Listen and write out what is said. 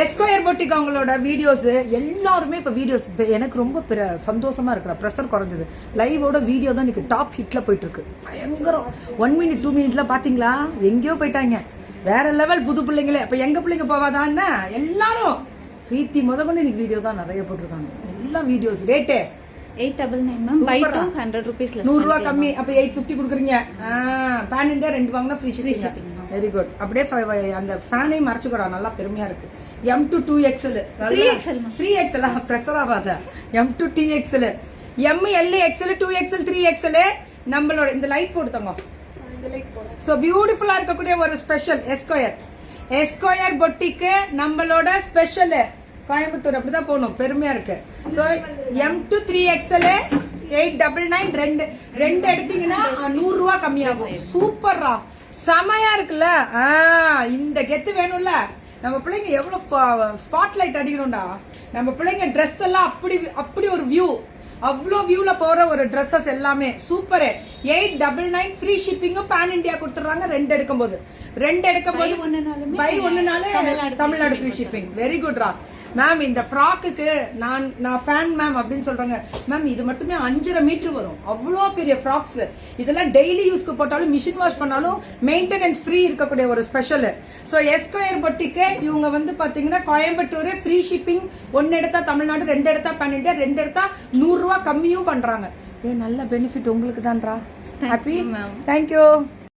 Esquire boutique அவங்களோட videos எல்லாருமே இப்போ வீடியோஸ் எனக்கு ரொம்ப சந்தோஷமா இருக்கிற ப்ரெஷர் குறைஞ்சது. லைவோட வீடியோ தான் இன்னைக்கு டாப் ஹிட்ல போயிட்டு இருக்கு. பயங்கரம். 1 மினிட் 2 மினிட்ல பாத்தீங்களா? எங்கேயோ போயிட்டாங்க. வேற லெவல் புது பிள்ளைங்களே. அப்ப எங்க பிள்ளைங்க போவாதான்னு எல்லாரும் பிரீத்தி முதல்ல இன்னைக்கு வீடியோ தான் நிறைய போட்டிருக்காங்க. எல்லா videos rate 899 ma'am. By 2 100 rupees less. 100 ரூபாய் கம்மி. அப்ப 850 கொடுக்குறீங்க. பேன் இண்டியா 2 வாங்கினா ஃப்ரீ ஷிப்பிங். Very good. அப்படியே அந்த ஃபேனையும் மறைச்சுக்கூடா. நல்லா பெருமையா இருக்கு. M to 2XL 3XL pressure ஆகாத. M to 2XL M L XL 2XL 3XL நம்மளோட இந்த லைட் போடுத்தங்க. சோ பியூட்டிஃபுல்லா இருக்கக்கூடிய ஒரு ஸ்பெஷல் எஸ்கொயர் பொட்டிக் நம்மளோட ஸ்பெஷல் கோயம்புத்தூர். அப்படிதான் போகணும். பெருமையா இருக்கு. சோ M to 3XL 899 ரெண்டு எடுத்தீங்கன்னா 100 ரூபாய் கம்மியாகும். சூப்பர்ரா. செமையா இருக்குல்ல. இந்த கெத்து வேணும்ல. நம்ம பிள்ளைங்க எவ்வளவு ஸ்பாட் லைட் அடிக்கணும்டா. நம்ம பிள்ளைங்க ட்ரெஸ் எல்லாம் அப்படி ஒரு வியூ, அவ்வளோ வியூல போற ஒரு ட்ரெஸ்ஸஸ் எல்லாமே சூப்பர். 899 ஃப்ரீ ஷிப்பிங்கும் பேன் இண்டியா கொடுத்துறாங்க. ரெண்டு எடுக்கும்போது பை ஒன்னுனாலே தமிழ்நாடு ஃப்ரீ ஷிப்பிங். வெரி குட்ரா மேம். இந்த ஃப்ராக்குக்கு நான் ஃபேன் மேம் அப்படின்னு சொல்றாங்க. மேம் இது மட்டுமே 5.5 மீட்டர் வரும். அவ்வளோ பெரிய ஃப்ராக்ஸ். இதெல்லாம் டெய்லி யூஸ்க்கு போட்டாலும் மிஷின் வாஷ் பண்ணாலும் மெயின்டெனன்ஸ் ஃப்ரீ இருக்கக்கூடிய ஒரு ஸ்பெஷல். ஸோ எஸ்கொயர் பொட்டிக்கு இவங்க வந்து பாத்தீங்கன்னா கோயம்புத்தூர் ஃப்ரீ ஷிப்பிங். 1 எடுத்தா தமிழ்நாடு, 2 எடுத்தா பேன் இண்டியா, 2 எடுத்தா 100 ரூபாய் கம்மியும் பண்றாங்க. நல்ல பெனிஃபிட் உங்களுக்கு தான்டா. ஹாப்பி. தேங்க்யூ.